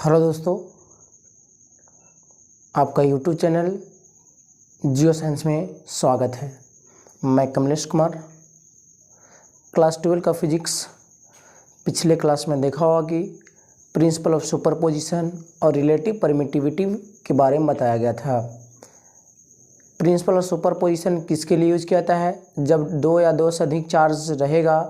Hello दोस्तों, आपका YouTube channel geo science में स्वागत है। मैं कमलेश कुमार। क्लास 12 का फिजिक्स पिछले क्लास में देखा होगा कि प्रिंसिपल ऑफ सुपरपोजिशन और रिलेटिव परमिटिविटी के बारे में बताया गया था। प्रिंसिपल ऑफ सुपरपोजिशन किसके लिए यूज किया जाता है? जब दो या दो से अधिक चार्ज रहेगा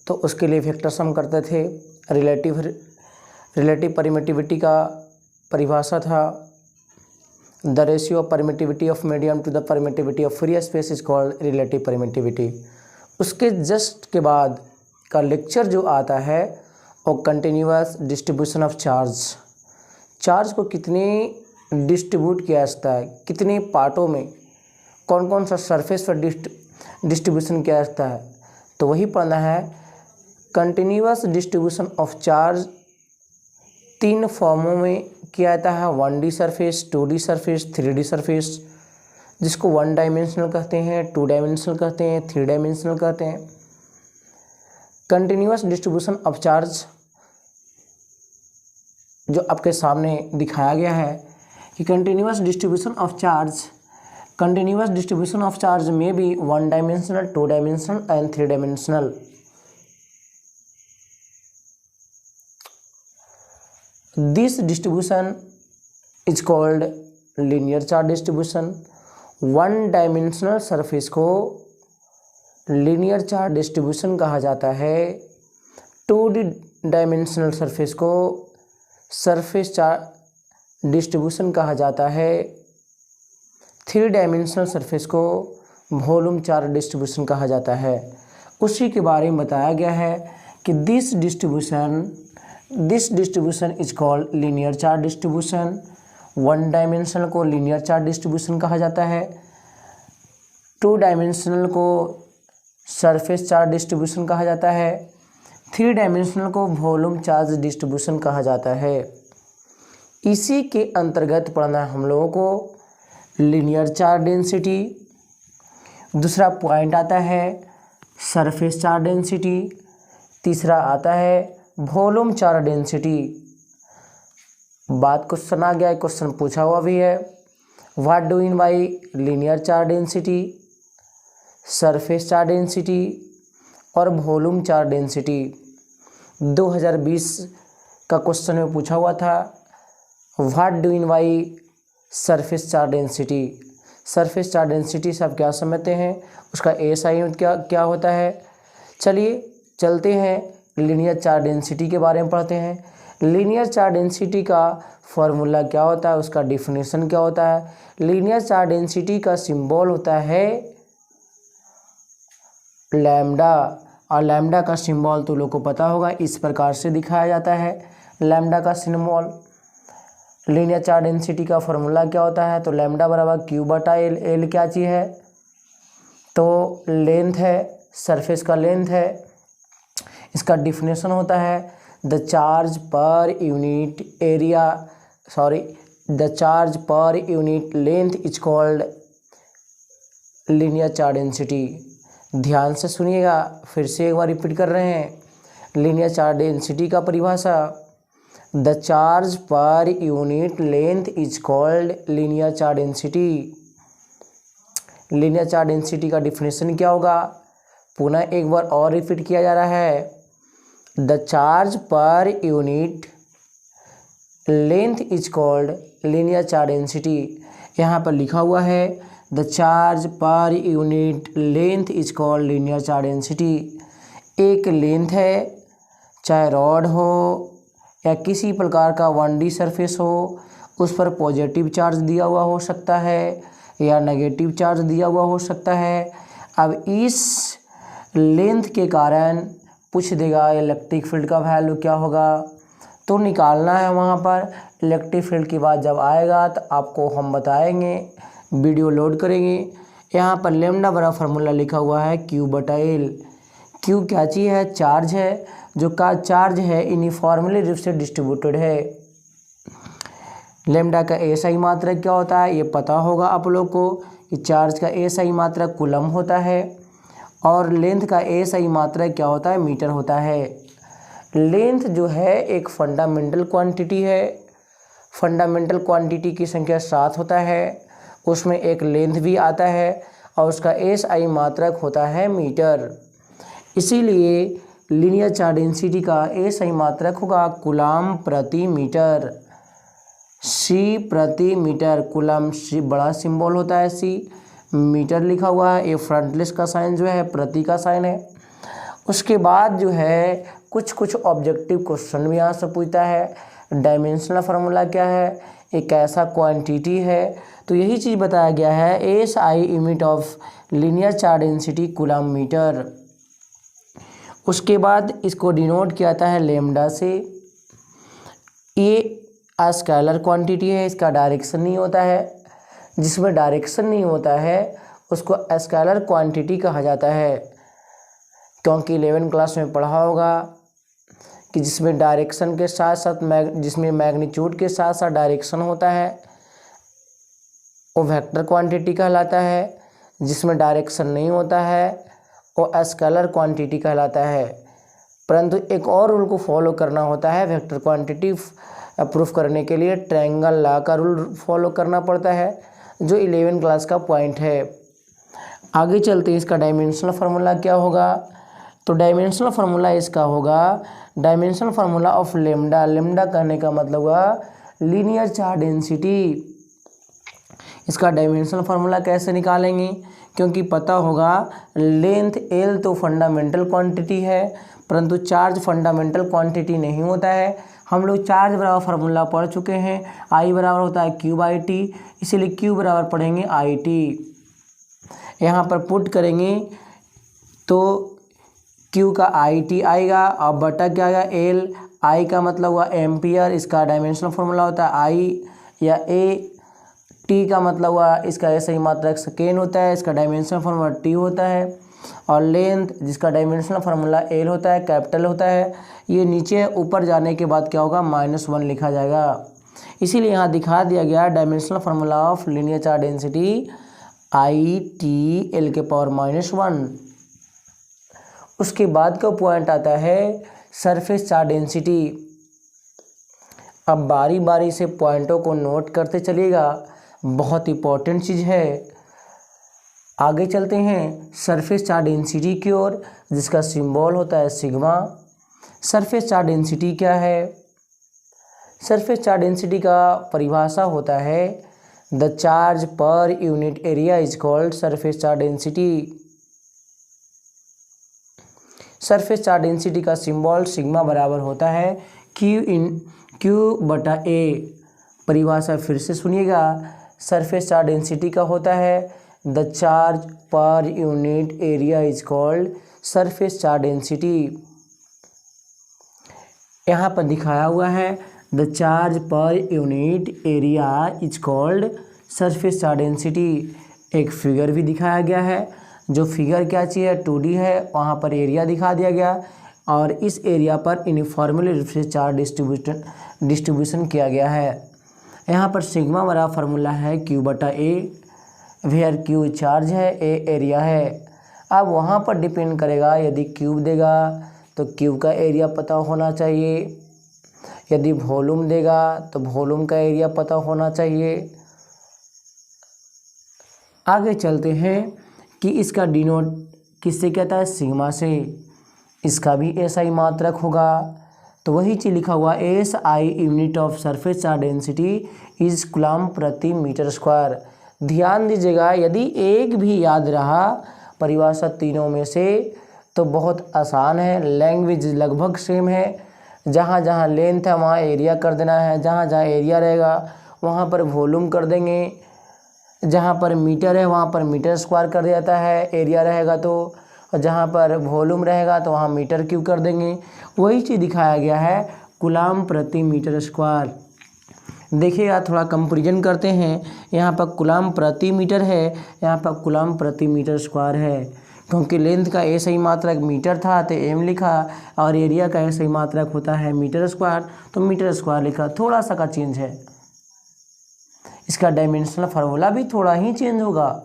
तो उसके लिए वेक्टर सम करते थे। रिलेटिव परमिटिविटी का परिभाषा था the ratio of permittivity of medium to the permittivity of free space is called relative permittivity. उसके जस्ट के बाद का लेक्चर जो आता है वो कंटिन्यूअस डिस्ट्रीब्यूशन ऑफ चार्ज को कितने डिस्ट्रीब्यूट किया जाता है, कितने पार्टों में, कौन कौन सा सरफेस पर डिस्ट्रीब्यूशन किया जाता है, तो वही पढ़ना है। कंटिन्यूअस डिस्ट्रीब्यूशन ऑफ चार्ज तीन फॉर्मों में किया जाता है, 1D surface, 2D surface, 3D surface, जिसको 1 डायमेंशनल कहते हैं, 2 डायमेंशनल कहते हैं, 3 डायमेंशनल कहते हैं। कंटिन्यूअस डिस्ट्रीब्यूशन ऑफ चार्ज जो आपके सामने दिखाया गया है कि कंटिन्यूअस डिस्ट्रीब्यूशन ऑफ चार्ज में भी 1 dimensional, 2 dimensional and 3 dimensional. This distribution is called linear charge distribution। 1 dimensional surface को linear charge distribution कहा जाता है। 2 डायमेंशनल सरफेस को सरफेस चार्ज डिस्ट्रीब्यूशन कहा जाता है। 3 डायमेंशनल सरफेस को वॉल्यूम चार्ज डिस्ट्रीब्यूशन कहा जाता है। उसी के बारे में बताया गया है कि this distribution is called linear charge distribution. 1 dimensional को लीनियर चार्ज डिस्ट्रीब्यूशन कहा जाता है। 2 डायमेंशनल को सरफेस चार्ज डिस्ट्रीब्यूशन कहा जाता है। 3 डायमेंशनल को वॉल्यूम चार्ज डिस्ट्रीब्यूशन कहा जाता है। इसी के अंतर्गत पढ़ना हम लोगों को लीनियर चार्ज डेंसिटी। दूसरा पॉइंट आता है सरफेस चार्ज डेंसिटी। तीसरा आता है वॉल्यूम चार्ज डेंसिटी। बात क्वेश्चन आ गया है, क्वेश्चन पूछा हुआ भी है। What do mean by linear charge density, surface charge density और वॉल्यूम चार्ज डेंसिटी? 2020 का क्वेश्चन में पूछा हुआ था what do mean by surface charge density. Surface charge density से आप क्या समझते हैं, उसका एसआई क्या होता है? चलिए चलते हैं, लीनियर चार्ज डेंसिटी के बारे में पढ़ते हैं। लीनियर चार्ज डेंसिटी का फॉर्मूला क्या होता है, उसका डिफिनेशन क्या होता है? लीनियर चार्ज डेंसिटी का सिंबल होता है लैम्डा, और लैम्डा का सिंबल तो लोग को पता होगा, इस प्रकार से दिखाया जाता है लैम्डा का सिंबल। लीनियर चार्ज डेंसिटी का फॉर्मूला क्या होता है? तो लैम्डा बराबर Q/L। एल क्या चीज़ है? तो लेंथ है, सरफेस का लेंथ है। इसका डिफिनेशन होता है the charge per unit length is called linear charge density. ध्यान से सुनिएगा, फिर से एक बार रिपीट कर रहे हैं। लीनियर चार्ज डेंसिटी का परिभाषा the charge per unit length is called linear charge density. Linear charge density का डिफिनेशन क्या होगा? पुनः एक बार और रिपीट किया जा रहा है। The charge per unit length is called linear charge density. यहाँ पर लिखा हुआ है the charge per unit length is called linear charge density. एक लेंथ है, चाहे रॉड हो या किसी प्रकार का 1D सरफेस हो, उस पर पॉजिटिव चार्ज दिया हुआ हो सकता है या नेगेटिव चार्ज दिया हुआ हो सकता है। अब इस लेंथ के कारण पूछ देगा इलेक्ट्रिक फील्ड का वैल्यू क्या होगा, तो निकालना है। वहाँ पर इलेक्ट्रिक फील्ड की बात जब आएगा तो आपको हम बताएंगे, वीडियो लोड करेंगे। यहाँ पर लैम्डा बड़ा फार्मूला लिखा हुआ है Q/L। Q क्या चीज़ है? चार्ज है, जो का चार्ज है यूनिफॉर्मली रूप से डिस्ट्रीब्यूटेड है। लैम्डा का एसआई मात्रक क्या होता है ये पता होगा आप लोग को कि चार्ज का एसआई मात्रक कूलम होता है और लेंथ का एसआई मात्रक क्या होता है? मीटर होता है। लेंथ जो है एक फंडामेंटल क्वांटिटी है। फंडामेंटल क्वांटिटी की संख्या 7 होता है, उसमें एक लेंथ भी आता है और उसका एसआई मात्रक होता है मीटर। इसीलिए लीनियर चार्ज डेंसिटी का एसआई मात्रक होगा कूलम प्रति मीटर। सी प्रति मीटर, कूलम सी बड़ा सिंबल होता है, सी मीटर लिखा हुआ है, ये फ्रंटलेस का साइन जो है प्रति का साइन है। उसके बाद जो है कुछ ऑब्जेक्टिव क्वेश्चन भी यहाँ से पूछता है। डायमेंशनल फार्मूला क्या है, एक ऐसा क्वांटिटी है, तो यही चीज़ बताया गया है, S I unit of linear charge density coulomb metre. उसके बाद इसको डिनोट किया जाता है लेमडा से। ये स्केलर क्वांटिटी है, इसका डायरेक्शन नहीं होता है, जिसमें डायरेक्शन नहीं होता है उसको स्केलर क्वांटिटी कहा जाता है। क्योंकि 11 क्लास में पढ़ा होगा कि जिसमें डायरेक्शन के साथ साथ जिसमें मैग्नीट्यूड के साथ साथ डायरेक्शन होता है वो वेक्टर क्वांटिटी कहलाता है, जिसमें डायरेक्शन नहीं होता है वो स्केलर क्वांटिटी कहलाता है। परंतु एक और रूल को फॉलो करना होता है वेक्टर क्वांटिटी प्रूफ करने के लिए, ट्रायंगल लॉ का रूल फॉलो करना पड़ता है, जो 11 क्लास का पॉइंट है। आगे चलते हैं, इसका डायमेंशनल फार्मूला क्या होगा, तो डायमेंशनल फार्मूला इसका होगा dimensional formula of lambda. Lambda कहने का मतलब हुआ लीनियर चार्ज डेंसिटी। इसका डायमेंशनल फार्मूला कैसे निकालेंगे, क्योंकि पता होगा लेंथ एल तो फंडामेंटल क्वांटिटी है, परंतु चार्ज फंडामेंटल क्वांटिटी नहीं होता है। हम लोग चार्ज बराबर फार्मूला पढ़ चुके हैं, आई बराबर होता है क्यू बाई टी, इसीलिए क्यू बराबर पढ़ेंगे आई टी। यहाँ पर पुट करेंगे तो क्यू का आई टी आएगा और बटा क्या आएगा एल। आई का मतलब हुआ एम्पियर, इसका डायमेंशनल फार्मूला होता है आई या ए। टी का मतलब हुआ इसका ऐसा ही मात्रक सेकेंड होता है, इसका डायमेंशनल फार्मूला टी होता है। और लेंथ जिसका डायमेंशनल फार्मूला एल होता है, कैपिटल होता है। ये नीचे ऊपर जाने के बाद क्या होगा -1 लिखा जाएगा। इसीलिए यहाँ दिखा दिया गया dimensional formula of linear charge density I T L के पावर -1। उसके बाद का पॉइंट आता है सरफेस चार्ज डेंसिटी। अब बारी बारी से पॉइंटों को नोट करते चलिएगा, बहुत इंपॉर्टेंट चीज़ है। आगे चलते हैं सरफेस चार्ज डेंसिटी की ओर, जिसका सिंबल होता है सिग्मा। सरफेस चार्ज डेंसिटी क्या है, सरफेस चार्ज डेंसिटी का परिभाषा होता है the charge per unit area is called surface charge density. Surface charge density का सिंबल सिग्मा बराबर होता है क्यू बटा ए। परिभाषा फिर से सुनिएगा, सरफेस चार्ज डेंसिटी का होता है the charge per unit area is called surface charge density. यहाँ पर दिखाया हुआ है the charge per unit area is called surface charge density. एक फिगर भी दिखाया गया है, जो फिगर क्या चीज़ है 2D है, वहाँ पर एरिया दिखा दिया गया और इस एरिया पर यूनिफॉर्मली रूप से चार्ज डिस्ट्रीब्यूशन किया गया है। यहाँ पर सिग्मा बड़ा फार्मूला है क्यू बटा ए, वेयर क्यू चार्ज है, ए एरिया है। अब वहाँ पर डिपेंड करेगा, यदि क्यूब देगा तो क्यूब का एरिया पता होना चाहिए, यदि वॉल्यूम देगा तो वॉल्यूम का एरिया पता होना चाहिए। आगे चलते हैं कि इसका डिनोट किससे कहता है, सिग्मा से। इसका भी ऐसा ही मात्रक होगा, तो वही चीज़ लिखा हुआ S I unit of surface charge density is coulomb प्रति मीटर स्क्वायर। ध्यान दीजिएगा, यदि एक भी याद रहा परिभाषा तीनों में से तो बहुत आसान है, लैंग्वेज लगभग सेम है। जहाँ जहाँ लेंथ है वहाँ एरिया कर देना है, जहाँ जहाँ एरिया रहेगा वहाँ पर वॉल्यूम कर देंगे, जहाँ पर मीटर है वहाँ पर मीटर स्क्वायर कर दिया जाता है एरिया रहेगा तो, और जहाँ पर वॉल्यूम रहेगा तो वहाँ मीटर क्यूब कर देंगे। वही चीज़ दिखाया गया है कूलम प्रति मीटर स्क्वायर। देखिएगा थोड़ा कंपैरिजन करते हैं, यहाँ पर कूलम प्रति मीटर है, यहाँ पर कूलम प्रति मीटर स्क्वायर है। क्योंकि लेंथ का ऐसा ही मात्रक मीटर था तो एम लिखा, और एरिया का ऐसा ही मात्रक होता है मीटर स्क्वायर तो मीटर स्क्वायर लिखा। थोड़ा सा का चेंज है, इसका डायमेंशनल फार्मूला भी थोड़ा ही चेंज होगा।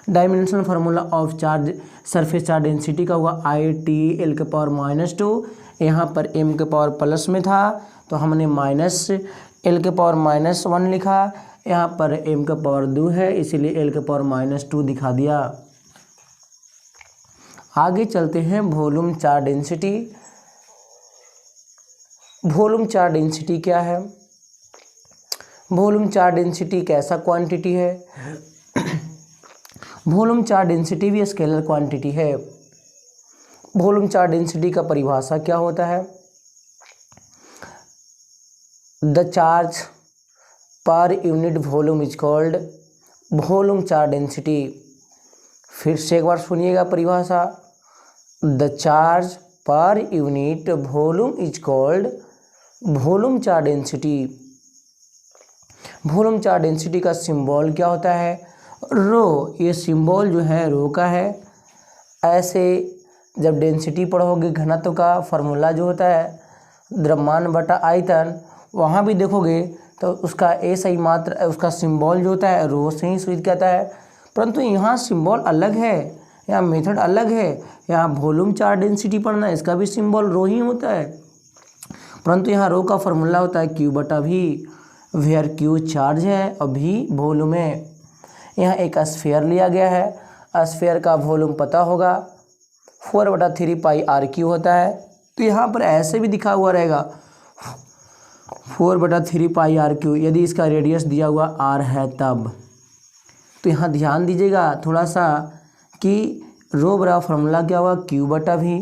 Dimensional formula of charge surface charge density का हुआ आई टी एल के पावर -2, यहाँ पर m के पावर प्लस में था तो हमने माइनस l के पावर -1 लिखा। यहाँ पर m का पावर 2 है इसीलिए l के पावर -2 दिखा दिया। आगे चलते हैं volume charge density. Volume charge density क्या है? वॉल्यूम चार्ज डेंसिटी कैसा क्वांटिटी है? वॉल्यूम चार्ज डेंसिटी भी स्केलर क्वांटिटी है। वॉल्यूम चार्ज डेंसिटी का परिभाषा क्या होता है? The charge per unit volume is called volume charge density. फिर से एक बार सुनिएगा परिभाषा। The charge per unit volume is called volume charge density. Volume charge density का सिंबल क्या होता है? रो। ये सिंबल जो है रो का है। ऐसे जब डेंसिटी पढ़ोगे घनत्व का फॉर्मूला जो होता है द्रव्यमान बटा आयतन, वहाँ भी देखोगे तो उसका सही मात्रा उसका सिंबल जो होता है रो से ही सूचित करता है। परंतु यहाँ सिंबल अलग है, यहाँ मेथड अलग है। यहाँ वॉल्यूम चार्ज डेंसिटी पढ़ना है, इसका भी सिंबल रो ही होता है, परंतु यहाँ रो का फॉर्मूला होता है Q बटा V, वेयर Q चार्ज है और V वॉल्यूम है। यहाँ एक स्फीयर लिया गया है। स्फीयर का वॉल्यूम पता होगा 4/3 पाई RQ होता है। तो यहाँ पर ऐसे भी दिखा हुआ रहेगा 4/3 पाई RQ, यदि इसका रेडियस दिया हुआ R है तब। तो यहाँ ध्यान दीजिएगा थोड़ा सा कि रो बड़ा फॉर्मूला क्या हुआ Q बटा V।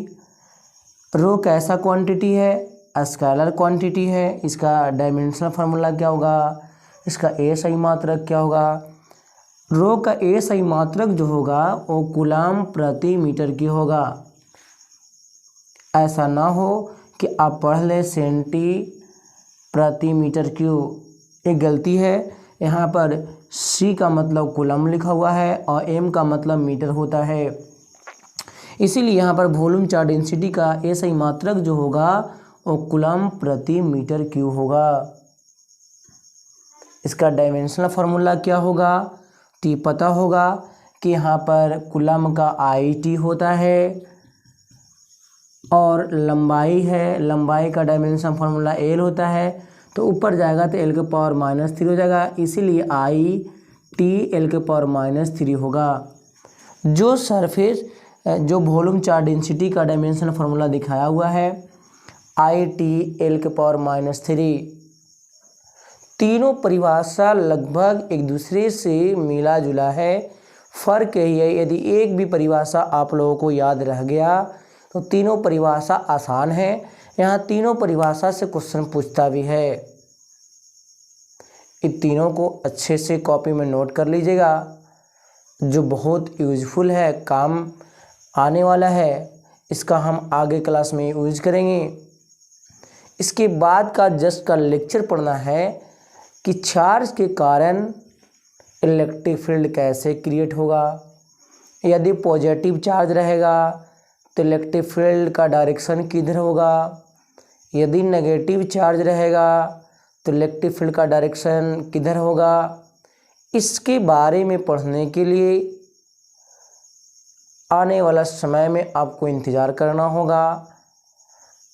रो कैसा क्वांटिटी है? स्केलर क्वांटिटी है। इसका डायमेंशनल फार्मूला क्या होगा? इसका सही मात्रक क्या होगा? रो का सही मात्रक जो होगा वो कूलम प्रति मीटर की होगा। ऐसा ना हो कि आप पढ़ ले सेंटी प्रति मीटर क्यूब, एक गलती है। यहाँ पर C का मतलब कूलम लिखा हुआ है और M का मतलब मीटर होता है। इसीलिए यहाँ पर वॉल्यूम चार्ज डेंसिटी का सही मात्रक जो होगा वो कूलम प्रति मीटर क्यूब होगा। इसका डायमेंशनल फार्मूला क्या होगा? तो पता होगा कि यहाँ पर कूलम का IT होता है और लंबाई है, लंबाई का डायमेंशन फार्मूला L होता है। तो ऊपर जाएगा तो L के पावर -3 हो जाएगा, इसीलिए IT L के पावर -3 होगा। जो सरफेस जो वॉल्यूम चार्ज डेंसिटी का डायमेंशन फार्मूला दिखाया हुआ है IT L के पावर -3, तीनों परिभाषा लगभग एक दूसरे से मिला जुला है। फर्क यही है, यदि एक भी परिभाषा आप लोगों को याद रह गया तो तीनों परिभाषा आसान है। यहाँ तीनों परिभाषा से क्वेश्चन पूछता भी है। इन तीनों को अच्छे से कॉपी में नोट कर लीजिएगा, जो बहुत यूजफुल है, काम आने वाला है। इसका हम आगे क्लास में यूज करेंगे। इसके बाद का जस्ट का लेक्चर पढ़ना है कि चार्ज के कारण इलेक्ट्रिक फील्ड कैसे क्रिएट होगा। यदि पॉजिटिव चार्ज रहेगा तो इलेक्ट्रिक फील्ड का डायरेक्शन किधर होगा, यदि नेगेटिव चार्ज रहेगा तो इलेक्ट्रिक फील्ड का डायरेक्शन किधर होगा। इसके बारे में पढ़ने के लिए आने वाला समय में आपको इंतज़ार करना होगा।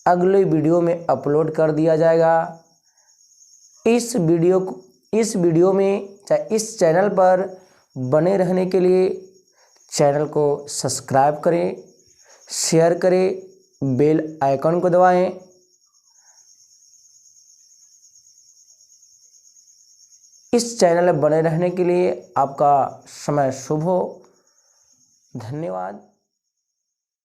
अगले वीडियो में अपलोड कर दिया जाएगा। इस वीडियो में चाहे इस चैनल पर बने रहने के लिए चैनल को सब्सक्राइब करें, शेयर करें, बेल आइकन को दबाएं। इस चैनल में बने रहने के लिए आपका समय शुभ हो। धन्यवाद।